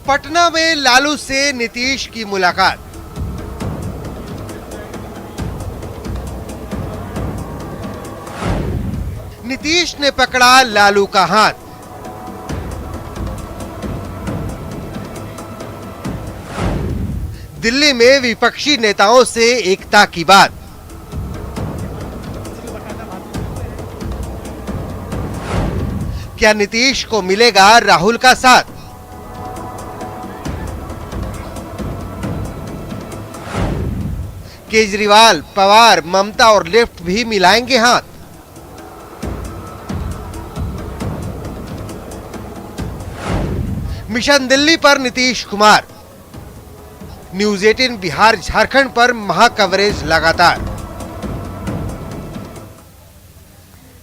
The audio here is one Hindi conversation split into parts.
पटना में लालू से नीतीश की मुलाकात। नीतीश ने पकड़ा लालू का हाथ। दिल्ली में विपक्षी नेताओं से एकता की बात। क्या नीतीश को मिलेगा राहुल का साथ? केजरीवाल, पवार, ममता और लेफ्ट भी मिलाएंगे हाथ। मिशन दिल्ली पर नीतीश कुमार। न्यूज 18 बिहार झारखंड पर महाकवरेज लगातार।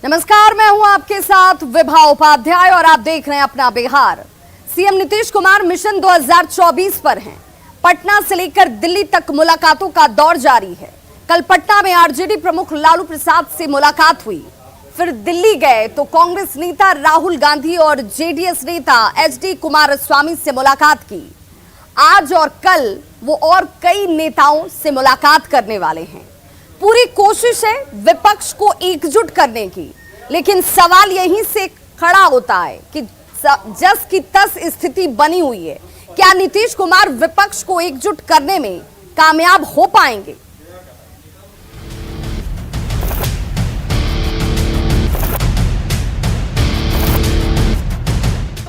नमस्कार, मैं हूं आपके साथ विभा उपाध्याय और आप देख रहे हैं अपना बिहार। सीएम नीतीश कुमार मिशन 2024 पर हैं। पटना से लेकर दिल्ली तक मुलाकातों का दौर जारी है। कल पटना में आरजेडी प्रमुख लालू प्रसाद से मुलाकात हुई, फिर दिल्ली गए तो कांग्रेस नेता राहुल गांधी और जेडीएस नेता एचडी कुमारस्वामी से मुलाकात की। आज और कल वो और कई नेताओं से मुलाकात करने वाले हैं। पूरी कोशिश है विपक्ष को एकजुट करने की, लेकिन सवाल यहीं से खड़ा होता है कि जस की तस स्थिति बनी हुई है। क्या नीतीश कुमार विपक्ष को एकजुट करने में कामयाब हो पाएंगे?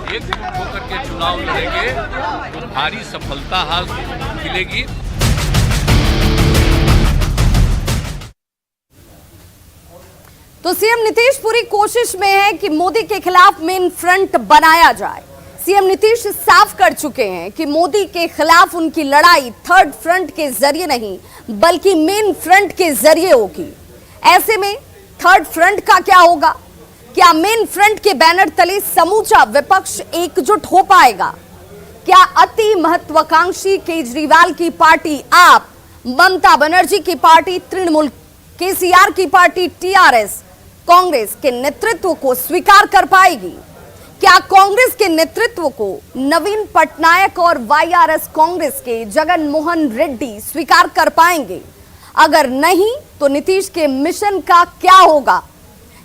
एकजुट होकर के चुनाव लड़ेंगे तो भारी सफलता हासिल मिलेगी। तो सीएम नीतीश पूरी कोशिश में है कि मोदी के खिलाफ मेन फ्रंट बनाया जाए। सीएम नीतीश साफ कर चुके हैं कि मोदी के खिलाफ उनकी लड़ाई थर्ड फ्रंट के जरिए नहीं बल्कि मेन फ्रंट के जरिए होगी। ऐसे में थर्ड फ्रंट का क्या होगा? क्या मेन फ्रंट के बैनर तले समूचा विपक्ष एकजुट हो पाएगा? क्या अति महत्वाकांक्षी केजरीवाल की पार्टी आप, ममता बनर्जी की पार्टी तृणमूल, केसीआर की पार्टी टीआरएस कांग्रेस के नेतृत्व को स्वीकार कर पाएगी? क्या कांग्रेस के नेतृत्व को नवीन पटनायक और वाईआरएस कांग्रेस के जगन मोहन रेड्डी स्वीकार कर पाएंगे? अगर नहीं तो नीतीश के मिशन का क्या होगा,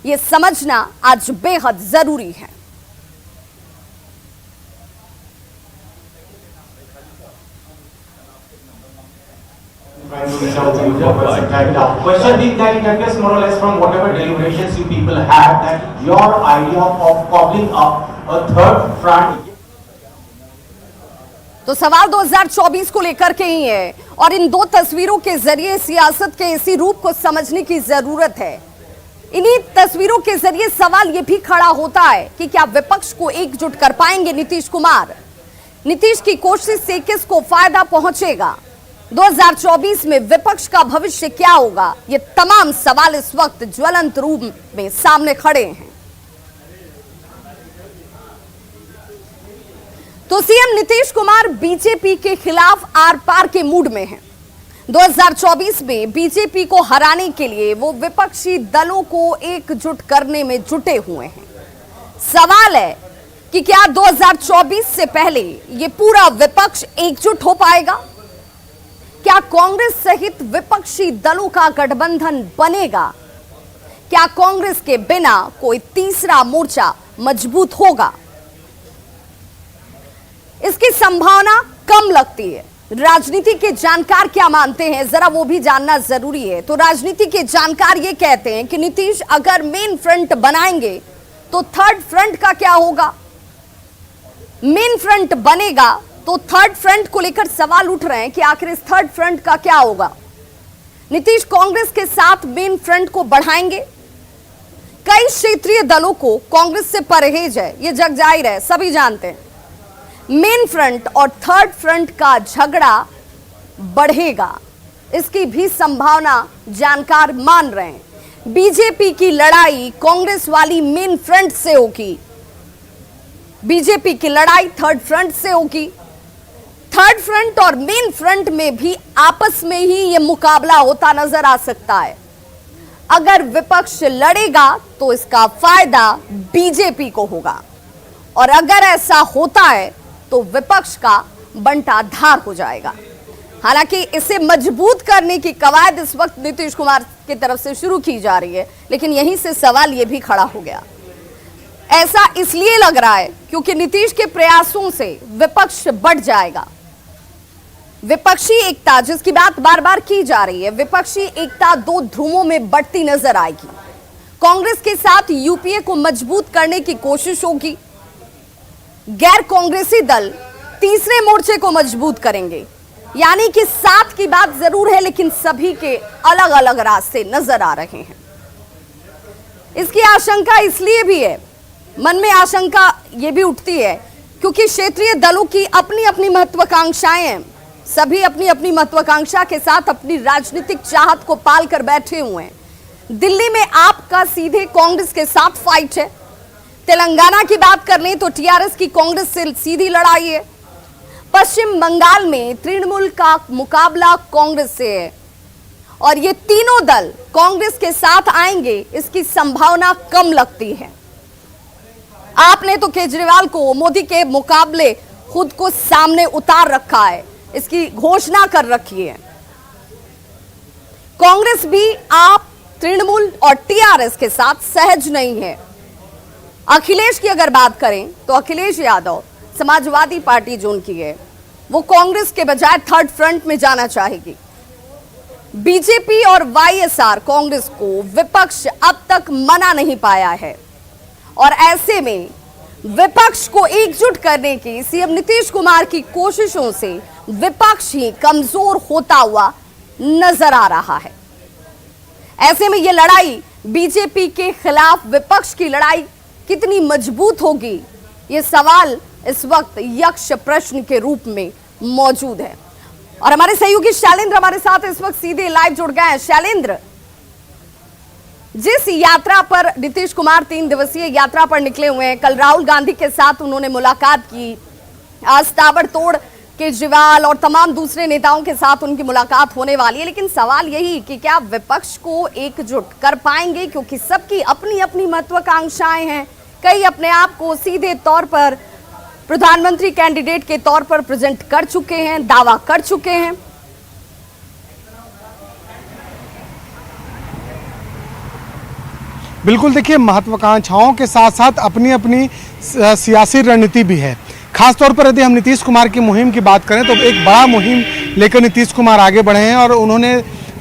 यह समझना आज बेहद जरूरी है। Question being that it appears more or less from whatever deliberations you people have that your idea of cobbling up a third front. तो सवाल 2024 को लेकर के ही है और इन दो तस्वीरों के जरिए सियासत के इसी रूप को समझने की जरूरत है। इन्हीं तस्वीरों के जरिए सवाल यह भी खड़ा होता है कि क्या विपक्ष को एकजुट कर पाएंगे नीतीश कुमार? नीतीश की कोशिश से किसको फायदा पहुंचेगा? 2024 में विपक्ष का भविष्य क्या होगा? ये तमाम सवाल इस वक्त ज्वलंत रूप में सामने खड़े हैं। तो सीएम नीतीश कुमार बीजेपी के खिलाफ आर पार के मूड में हैं। 2024 में बीजेपी को हराने के लिए वो विपक्षी दलों को एकजुट करने में जुटे हुए हैं। सवाल है कि क्या 2024 से पहले ये पूरा विपक्ष एकजुट हो पाएगा? क्या कांग्रेस सहित विपक्षी दलों का गठबंधन बनेगा? क्या कांग्रेस के बिना कोई तीसरा मोर्चा मजबूत होगा? इसकी संभावना कम लगती है। राजनीति के जानकार क्या मानते हैं, जरा वो भी जानना जरूरी है। तो राजनीति के जानकार ये कहते हैं कि नीतीश अगर मेन फ्रंट बनाएंगे तो थर्ड फ्रंट का क्या होगा? मेन फ्रंट बनेगा तो थर्ड फ्रंट को लेकर सवाल उठ रहे हैं कि आखिर इस थर्ड फ्रंट का क्या होगा? नीतीश कांग्रेस के साथ मेन फ्रंट को बढ़ाएंगे? कई क्षेत्रीय दलों को कांग्रेस से परहेज है, यह जग जाहिर है, सभी जानते हैं। मेन फ्रंट और थर्ड फ्रंट का झगड़ा बढ़ेगा, इसकी भी संभावना जानकार मान रहे हैं। बीजेपी की लड़ाई कांग्रेस वाली मेन फ्रंट से होगी, बीजेपी की लड़ाई थर्ड फ्रंट से होगी। थर्ड फ्रंट और मेन फ्रंट में भी आपस में ही यह मुकाबला होता नजर आ सकता है। अगर विपक्ष लड़ेगा तो इसका फायदा बीजेपी को होगा और अगर ऐसा होता है तो विपक्ष का बंटाधार हो जाएगा। हालांकि इसे मजबूत करने की कवायद इस वक्त नीतीश कुमार की तरफ से शुरू की जा रही है, लेकिन यहीं से सवाल यह भी खड़ा हो गया। ऐसा इसलिए लग रहा है क्योंकि नीतीश के प्रयासों से विपक्ष बढ़ जाएगा। विपक्षी एकता जिसकी बात बार बार की जा रही है, विपक्षी एकता दो ध्रुवों में बढ़ती नजर आएगी। कांग्रेस के साथ यूपीए को मजबूत करने की कोशिश होगी, गैर कांग्रेसी दल तीसरे मोर्चे को मजबूत करेंगे। यानी कि साथ की बात जरूर है, लेकिन सभी के अलग अलग रास्ते नजर आ रहे हैं। इसकी आशंका इसलिए भी है, मन में आशंका यह भी उठती है क्योंकि क्षेत्रीय दलों की अपनी अपनी महत्वाकांक्षाएं हैं। सभी अपनी अपनी महत्वाकांक्षा के साथ अपनी राजनीतिक चाहत को पाल कर बैठे हुए हैं। दिल्ली में आपका सीधे कांग्रेस के साथ फाइट है। तेलंगाना की बात कर लें तो टीआरएस की कांग्रेस से सीधी लड़ाई है। पश्चिम बंगाल में तृणमूल का मुकाबला कांग्रेस से है और ये तीनों दल कांग्रेस के साथ आएंगे, इसकी संभावना कम लगती है। आपने तो केजरीवाल को मोदी के मुकाबले खुद को सामने उतार रखा है, इसकी घोषणा कर रखी है। कांग्रेस भी आप, तृणमूल और टीआरएस के साथ सहज नहीं है। अखिलेश की अगर बात करें तो अखिलेश यादव, समाजवादी पार्टी जो उनकी है, वो कांग्रेस के बजाय थर्ड फ्रंट में जाना चाहेगी। बीजेपी और वाईएसआर कांग्रेस को विपक्ष अब तक मना नहीं पाया है और ऐसे में विपक्ष को एकजुट करने की सीएम नीतीश कुमार की कोशिशों से विपक्ष ही कमजोर होता हुआ नजर आ रहा है। ऐसे में यह लड़ाई, बीजेपी के खिलाफ विपक्ष की लड़ाई कितनी मजबूत होगी, यह सवाल इस वक्त यक्ष प्रश्न के रूप में मौजूद है। और हमारे सहयोगी शैलेंद्र हमारे साथ इस वक्त सीधे लाइव जुड़ गए हैं। शैलेंद्र, जिस यात्रा पर नीतीश कुमार 3 दिवसीय यात्रा पर निकले हुए हैं, कल राहुल गांधी के साथ उन्होंने मुलाकात की, आज ताबड़तोड़ केजरीवाल और तमाम दूसरे नेताओं के साथ उनकी मुलाकात होने वाली है, लेकिन सवाल यही कि क्या विपक्ष को एकजुट कर पाएंगे, क्योंकि सबकी अपनी अपनी महत्वाकांक्षाएं हैं। कई अपने आप को सीधे तौर पर प्रधानमंत्री कैंडिडेट के तौर पर प्रेजेंट कर चुके हैं, दावा कर चुके हैं। बिल्कुल, देखिए, महत्वाकांक्षाओं के साथ साथ अपनी अपनी सियासी रणनीति भी है। खासतौर पर यदि हम नीतीश कुमार की मुहिम की बात करें तो एक बड़ा मुहिम लेकर नीतीश कुमार आगे बढ़े हैं और उन्होंने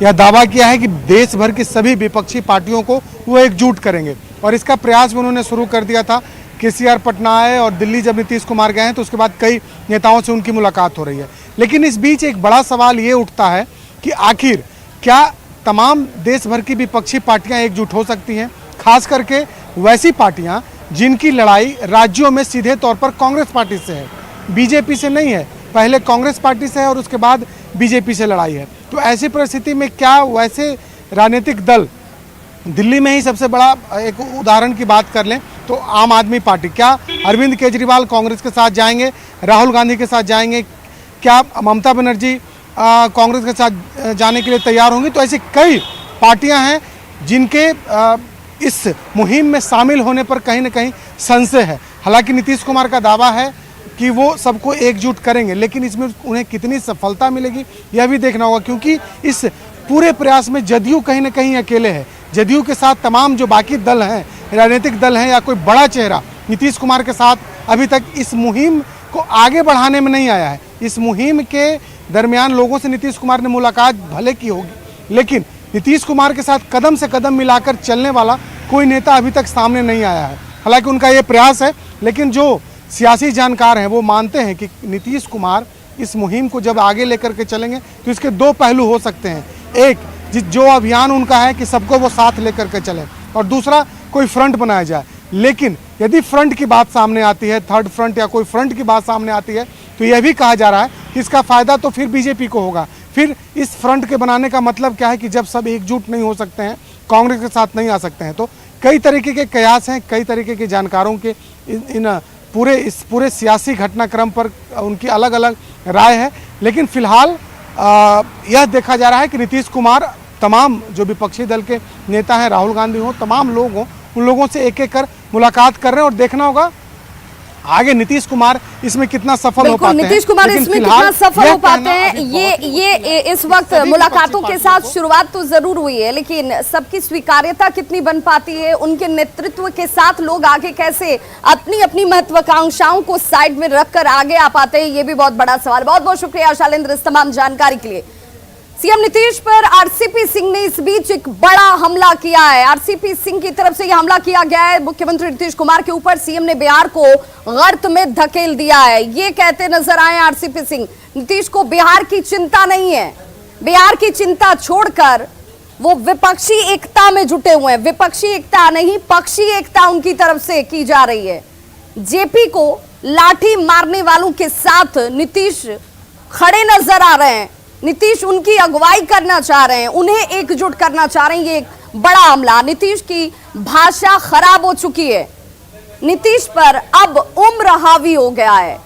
यह दावा किया है कि देश भर की सभी विपक्षी पार्टियों को वो एकजुट करेंगे और इसका प्रयास भी उन्होंने शुरू कर दिया था। केसीआर पटना आए और दिल्ली जब नीतीश कुमार गए हैं तो उसके बाद कई नेताओं से उनकी मुलाकात हो रही है। लेकिन इस बीच एक बड़ा सवाल ये उठता है कि आखिर क्या तमाम देश भर की विपक्षी पार्टियाँ एकजुट हो सकती हैं, खास करके वैसी पार्टियाँ जिनकी लड़ाई राज्यों में सीधे तौर पर कांग्रेस पार्टी से है, बीजेपी से नहीं है। पहले कांग्रेस पार्टी से है और उसके बाद बीजेपी से लड़ाई है। तो ऐसी परिस्थिति में क्या वैसे राजनीतिक दल, दिल्ली में ही सबसे बड़ा एक उदाहरण की बात कर लें तो आम आदमी पार्टी, क्या अरविंद केजरीवाल कांग्रेस के साथ जाएंगे, राहुल गांधी के साथ जाएंगे, क्या ममता बनर्जी कांग्रेस के साथ जाने के लिए तैयार होंगी? तो ऐसी कई पार्टियां हैं जिनके इस मुहिम में शामिल होने पर कहीं ना कहीं संशय है। हालांकि नीतीश कुमार का दावा है कि वो सबको एकजुट करेंगे, लेकिन इसमें उन्हें कितनी सफलता मिलेगी यह भी देखना होगा, क्योंकि इस पूरे प्रयास में जदयू कहीं ना कहीं अकेले है। जदयू के साथ तमाम जो बाकी दल हैं, राजनीतिक दल हैं या कोई बड़ा चेहरा नीतीश कुमार के साथ अभी तक इस मुहिम को आगे बढ़ाने में नहीं आया है। इस मुहिम के दरमियान लोगों से नीतीश कुमार ने मुलाकात भले की होगी, लेकिन नीतीश कुमार के साथ कदम से कदम मिलाकर चलने वाला कोई नेता अभी तक सामने नहीं आया है। हालांकि उनका ये प्रयास है, लेकिन जो सियासी जानकार हैं वो मानते हैं कि नीतीश कुमार इस मुहिम को जब आगे लेकर के चलेंगे तो इसके दो पहलू हो सकते हैं। एक, जो अभियान उनका है कि सबको वो साथ लेकर के चले, और दूसरा कोई फ्रंट बनाया जाए। लेकिन यदि फ्रंट की बात सामने आती है, थर्ड फ्रंट या कोई फ्रंट की बात सामने आती है, तो यह भी कहा जा रहा है कि इसका फ़ायदा तो फिर बीजेपी को होगा। फिर इस फ्रंट के बनाने का मतलब क्या है कि जब सब एकजुट नहीं हो सकते हैं, कांग्रेस के साथ नहीं आ सकते हैं, तो कई तरीके के कयास हैं, कई तरीके के जानकारों के इस पूरे सियासी घटनाक्रम पर उनकी अलग अलग राय है। लेकिन फिलहाल यह देखा जा रहा है कि नीतीश कुमार तमाम जो विपक्षी दल के नेता हैं, राहुल गांधी हों, तमाम लोग हों, उन लोगों से एक एक कर मुलाकात कर रहे हैं और देखना होगा आगे नीतीश कुमार इसमें कितना सफल हो बिल्कुल, पाते हैं। नीतीश कुमार लेकिन इसमें फिलहाल कितना सफल यह हो पाते कहना हैं अभी ये इस वक्त सभी मुलाकातों के विपक्षी साथ पार्टियों को- शुरुआत तो जरूर हुई है, लेकिन सबकी स्वीकार्यता कितनी बन पाती है, उनके नेतृत्व के साथ लोग आगे कैसे अपनी अपनी महत्वाकांक्षाओं को साइड में रखकर आगे आ पाते हैं, ये भी बहुत बड़ा सवाल। बहुत बहुत शुक्रिया शैलेंद्र इस तमाम जानकारी के लिए। सीएम नीतीश पर आरसीपी सिंह ने इस बीच एक बड़ा हमला किया है। आरसीपी सिंह की तरफ से यह हमला किया गया है मुख्यमंत्री नीतीश कुमार के ऊपर। सीएम ने बिहार को गर्त में धकेल दिया है, ये कहते नजर आए आरसीपी सिंह। नीतीश को बिहार की चिंता नहीं है, बिहार की चिंता छोड़कर वो विपक्षी एकता में जुटे हुए हैं। विपक्षी एकता नहीं, पक्षी एकता उनकी तरफ से की जा रही है। जेपी को लाठी मारने वालों के साथ नीतीश खड़े नजर आ रहे हैं। नीतीश उनकी अगुवाई करना चाह रहे हैं, उन्हें एकजुट करना चाह रहे हैं। ये एक बड़ा हमला, नीतीश की भाषा खराब हो चुकी है, नीतीश पर अब उम्र हावी हो गया है।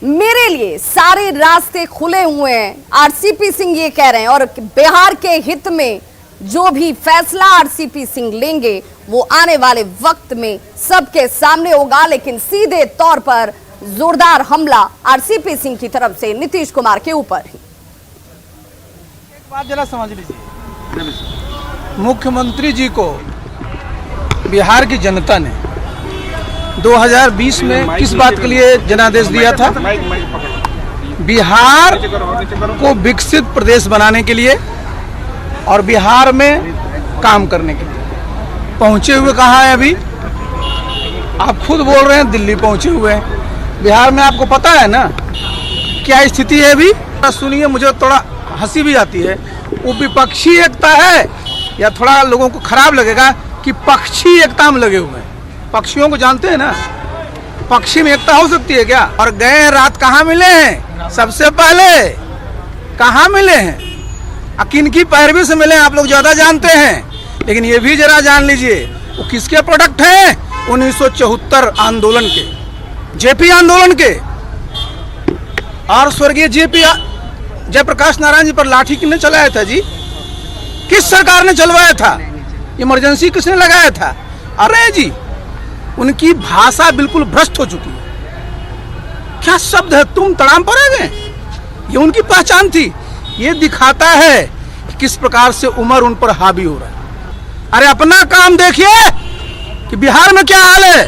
मेरे लिए सारे रास्ते खुले हुए हैं, आरसीपी सिंह ये कह रहे हैं। और बिहार के हित में जो भी फैसला आरसीपी सिंह लेंगे वो आने वाले वक्त में सबके सामने होगा, लेकिन सीधे तौर पर जोरदार हमला आरसीपी सिंह की तरफ से नीतीश कुमार के ऊपर ही। बात जरा समझ लीजिए, मुख्यमंत्री जी को बिहार की जनता ने 2020 में किस बात के लिए जनादेश दिया था? बिहार को विकसित प्रदेश बनाने के लिए और बिहार में काम करने के लिए। पहुंचे हुए कहाँ हैं अभी? आप खुद बोल रहे हैं दिल्ली पहुंचे हुए हैं। बिहार में आपको पता है ना क्या स्थिति है अभी? सुनिए, मुझे थोड़ा हंसी भी आती है। वो विपक्षी एकता है या थोड़ा लोगों को खराब लगेगा कि पक्षी एकता में लगे हुए हैं। पक्षियों को जानते हैं ना, पक्षी में एकता हो सकती है क्या? और गए रात कहाँ मिले हैं? सबसे पहले कहाँ मिले हैं? किनकी पैरवी से मिले हैं आप लोग ज्यादा जानते हैं। लेकिन ये भी जरा जान लीजिए वो किसके प्रोडक्ट हैं? 1974 आंदोलन के, जेपी आंदोलन के। और स्वर्गीय जेपी जयप्रकाश नारायण जी पर लाठी किसने चलाया था जी? किस सरकार ने चलवाया था? इमरजेंसी किसने लगाया था? अरे जी, उनकी भाषा बिल्कुल भ्रष्ट हो चुकी है। क्या शब्द है? तुम तड़ाम पर आ गए, ये उनकी पहचान थी। ये दिखाता है कि किस प्रकार से उम्र उन पर हावी हो रहा है। अरे अपना काम देखिए कि बिहार में क्या हाल है,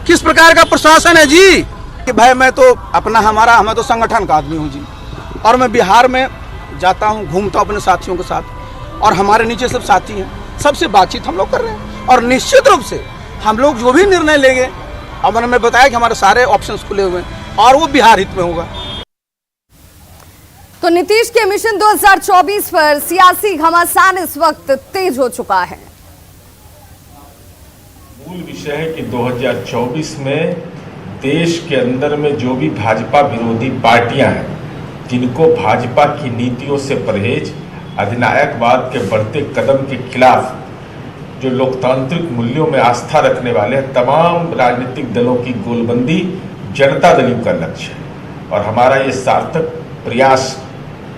किस प्रकार का प्रशासन है जी। कि भाई मैं तो मैं तो संगठन का आदमी हूँ जी, और मैं बिहार में जाता हूँ, घूमता हूँ अपने साथियों के साथ, और हमारे नीचे सब साथी हैं, सबसे बातचीत हम लोग कर रहे हैं। और निश्चित रूप से हम लोग जो भी निर्णय लेंगे, अब मैंने बताया कि हमारे सारे ऑप्शंस खुले हुए हैं और वो बिहार हित में होगा। तो नीतीश के मिशन 2024 पर सियासी घमासान इस वक्त तेज हो चुका है। मूल विषय है कि 2024 में देश के अंदर में जो भी भाजपा विरोधी पार्टियां हैं, जिनको भाजपा की नीतियों से परहेज, अधिनायकवाद के बढ़ते कदम के खिलाफ, जो लोकतांत्रिक मूल्यों में आस्था रखने वाले तमाम राजनीतिक दलों की गोलबंदी जनता दल का लक्ष्य है। और हमारा ये सार्थक प्रयास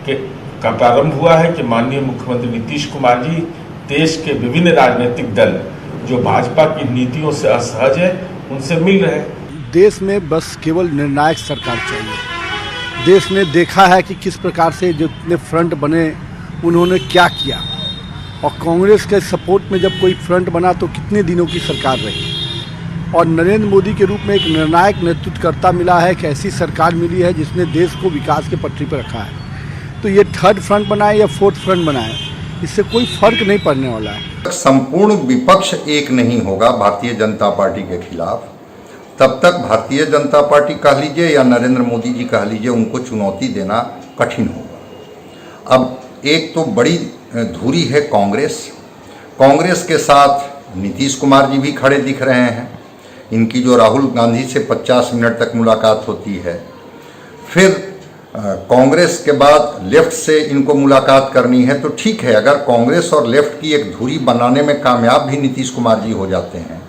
का प्रारंभ हुआ है कि माननीय मुख्यमंत्री नीतीश कुमार जी देश के विभिन्न राजनीतिक दल जो भाजपा की नीतियों से असहज है उनसे मिल रहे हैं। देश में बस केवल निर्णायक सरकार चाहिए। देश ने देखा है कि किस प्रकार से जो इतने फ्रंट बने उन्होंने क्या किया, और कांग्रेस के सपोर्ट में जब कोई फ्रंट बना तो कितने दिनों की सरकार रही, और नरेंद्र मोदी के रूप में एक निर्णायक नेतृत्वकर्ता मिला है, एक ऐसी सरकार मिली है जिसने देश को विकास के पटरी पर रखा है। तो ये थर्ड फ्रंट बनाए या फोर्थ फ्रंट बनाए, इससे कोई फर्क नहीं पड़ने वाला है। संपूर्ण विपक्ष एक नहीं होगा भारतीय जनता पार्टी के खिलाफ, तब तक भारतीय जनता पार्टी कह लीजिए या नरेंद्र मोदी जी कह लीजिए, उनको चुनौती देना कठिन होगा। अब एक तो बड़ी धुरी है कांग्रेस के साथ नीतीश कुमार जी भी खड़े दिख रहे हैं। इनकी जो राहुल गांधी से 50 मिनट तक मुलाकात होती है, फिर कांग्रेस के बाद लेफ्ट से इनको मुलाकात करनी है, तो ठीक है, अगर कांग्रेस और लेफ्ट की एक धुरी बनाने में कामयाब भी नीतीश कुमार जी हो जाते हैं,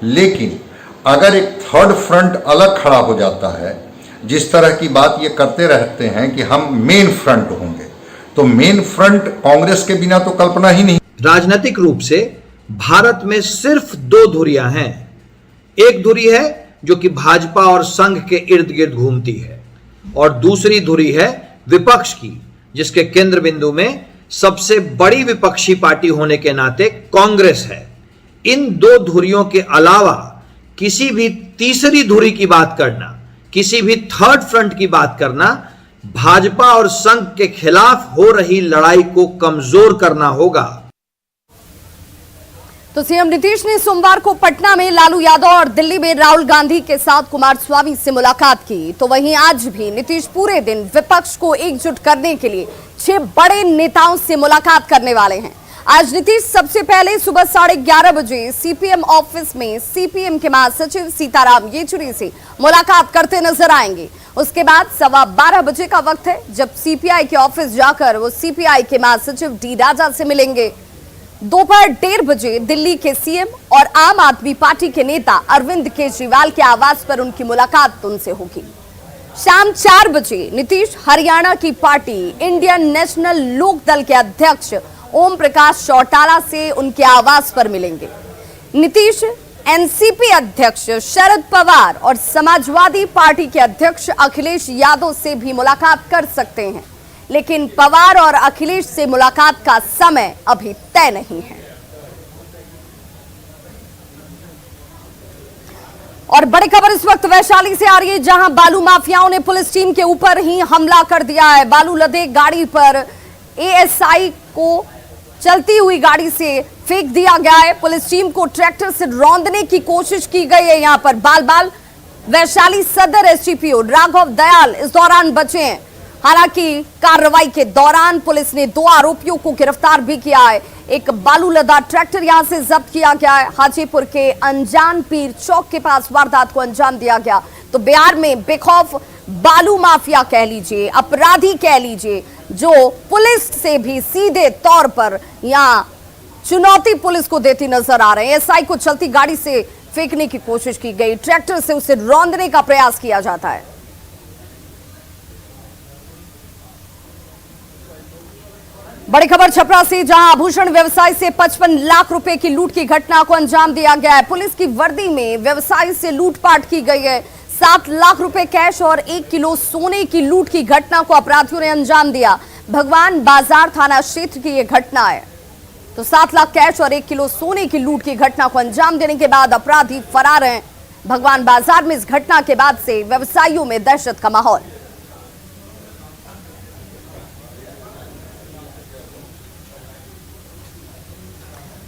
लेकिन अगर एक थर्ड फ्रंट अलग खड़ा हो जाता है, जिस तरह की बात ये करते रहते हैं कि हम मेन फ्रंट होंगे, तो मेन फ्रंट कांग्रेस के बिना तो कल्पना ही नहीं। राजनीतिक रूप से भारत में सिर्फ दो धुरियां हैं। एक धुरी है जो कि भाजपा और संघ के इर्द गिर्द घूमती है, और दूसरी धुरी है विपक्ष की, जिसके केंद्र बिंदु में सबसे बड़ी विपक्षी पार्टी होने के नाते कांग्रेस है। इन दो धुरियों के अलावा किसी भी तीसरी धुरी की बात करना, किसी भी थर्ड फ्रंट की बात करना, भाजपा और संघ के खिलाफ हो रही लड़ाई को कमजोर करना होगा। तो सीएम नीतीश ने सोमवार को पटना में लालू यादव और दिल्ली में राहुल गांधी के साथ कुमारस्वामी से मुलाकात की। तो वहीं आज भी नीतीश पूरे दिन विपक्ष को एकजुट करने के लिए 6 बड़े नेताओं से मुलाकात करने वाले हैं। आज नीतीश सबसे पहले सुबह 11:30 बजे सीपीएम ऑफिस में सीपीएम के महासचिव सीताराम येचुरी से मुलाकात करते नजर आएंगे। उसके बाद 12:15 बजे का वक्त है जब सीपीआई के ऑफिस जाकर वो सीपीआई के महासचिव डी राजा से मिलेंगे। दोपहर 1:30 बजे दिल्ली के सीएम और आम आदमी पार्टी के नेता अरविंद केजरीवाल के आवास पर उनकी मुलाकात उनसे होगी। शाम 4 बजे नीतीश हरियाणा की पार्टी इंडियन नेशनल लोक दल के अध्यक्ष ओम प्रकाश चौटाला से उनके आवास पर मिलेंगे। नीतीश एनसीपी अध्यक्ष शरद पवार और समाजवादी पार्टी के अध्यक्ष अखिलेश यादव से भी मुलाकात कर सकते हैं, लेकिन पवार और अखिलेश से मुलाकात का समय अभी तय नहीं है। और बड़ी खबर इस वक्त वैशाली से आ रही है, जहां बालू माफियाओं ने पुलिस टीम के ऊपर ही हमला कर दिया है। बालू लदे गाड़ी पर एएसआई को चलती हुई गाड़ी से फेंक दिया गया है। पुलिस टीम को ट्रैक्टर से रौंदने की कोशिश की गई है। यहां पर बाल वैशाली सदर एसडीपीओ राघव दयाल इस दौरान बचे हैं। हालांकि कार्रवाई के दौरान पुलिस ने 2 आरोपियों को गिरफ्तार भी किया है। एक बालू लदा ट्रैक्टर यहां से जब्त किया गया है। हाजीपुर के अनजान पीर चौक के पास वारदात को अंजाम दिया गया। तो बिहार में बेखौफ बालू माफिया कह लीजिए, अपराधी कह लीजिए, जो पुलिस से भी सीधे तौर पर यहां चुनौती पुलिस को देती नजर आ रहे हैं। एसआई को चलती गाड़ी से फेंकने की कोशिश की गई, ट्रैक्टर से उसे रौंदने का प्रयास किया जाता है। बड़ी खबर छपरा से, जहां आभूषण व्यवसाय से 55 लाख रुपए की लूट की घटना को अंजाम दिया गया है। पुलिस की वर्दी में व्यवसायी से लूटपाट की गई है। 7 लाख रुपए कैश और 1 किलो सोने की लूट की घटना को अपराधियों ने अंजाम दिया। भगवान बाजार थाना क्षेत्र की यह घटना है। तो 7 लाख कैश और 1 किलो सोने की लूट की घटना को अंजाम देने के बाद अपराधी फरार हैं। भगवान बाजार में इस घटना के बाद से व्यवसायियों में दहशत का माहौल।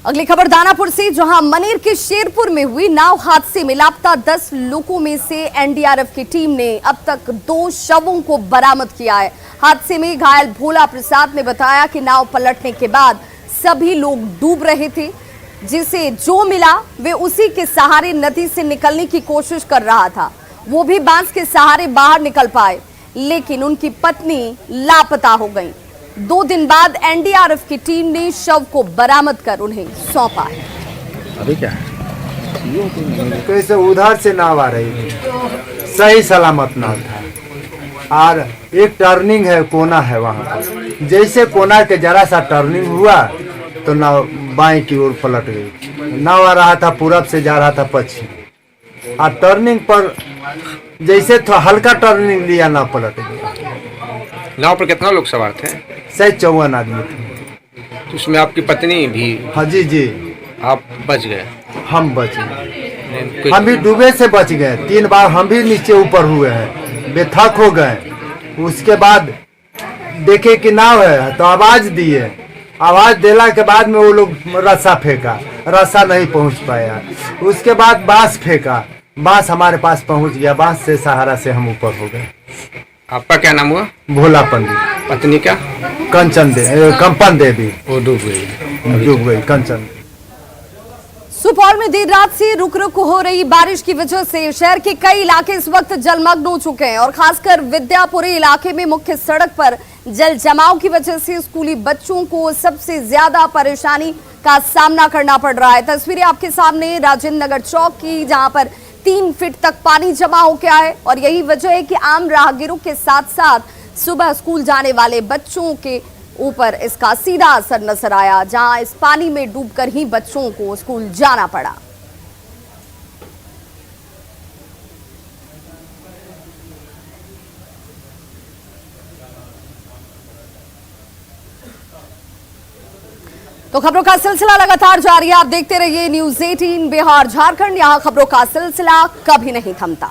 अगली खबर दानापुर से, जहां मनेर के शेरपुर में हुई नाव हादसे में लापता 10 लोगों में से एनडीआरएफ की टीम ने अब तक 2 शवों को बरामद किया है। हादसे में घायल भोला प्रसाद ने बताया कि नाव पलटने के बाद सभी लोग डूब रहे थे। जिसे जो मिला वे उसी के सहारे नदी से निकलने की कोशिश कर रहा था। वो भी बांस के सहारे बाहर निकल पाए, लेकिन उनकी पत्नी लापता हो गई। 2 दिन बाद एनडीआरएफ की टीम ने शव को बरामद कर उन्हें सौंपा है। अभी क्या है, कैसे उधर से नाव आ रही थी, सही सलामत नाव था, और एक टर्निंग है, कोना है वहाँ पर। जैसे कोना के जरा सा टर्निंग हुआ तो नाव बाएं की ओर पलट गई। नाव आ रहा था पूरब से, जा रहा था पश्चिम, और टर्निंग पर जैसे थोड़ा हल्का टर्निंग लिया, नाव पलट गई। नाव पर कितना लोग सवार थे? शायद 54 आदमी थे। उसमें आपकी पत्नी भी? हाँ जी जी। आप बच गए? हम बच गए, हम भी डूबे से बच गए। 3 बार हम भी नीचे ऊपर हुए हैं, बेथक हो गए। उसके बाद देखे कि नाव है तो आवाज दिए। आवाज देला के बाद में वो लोग रस्सा फेंका, रस्सा नहीं पहुंच पाया। उसके बाद बांस फेंका, बांस हमारे पास पहुंच गया। बांस से सहारा से हम ऊपर हो गए। आपका क्या नाम हुआ? भोला पंडित। पत्नी क्या? कंपन देवी। वो डूब गई कंचन। सुपौल में देर रात से रुक रुक हो रही बारिश की वजह से शहर के कई इलाके इस वक्त जलमग्न हो चुके हैं, और खासकर विद्यापुरी इलाके में मुख्य सड़क पर जल जमाव की वजह से स्कूली बच्चों को सबसे ज्यादा परेशानी का सामना करना पड़ रहा है। तस्वीरें आपके सामने राजेंद्र नगर चौक की, जहां पर 3 फीट तक पानी जमा हो गया है, और यही वजह है कि आम राहगीरों के साथ साथ सुबह स्कूल जाने वाले बच्चों के ऊपर इसका सीधा असर नजर आया, जहां इस पानी में डूबकर ही बच्चों को स्कूल जाना पड़ा। तो खबरों का सिलसिला लगातार जारी है। आप देखते रहिए न्यूज़ 18 बिहार झारखंड। यहाँ खबरों का सिलसिला कभी नहीं थमता।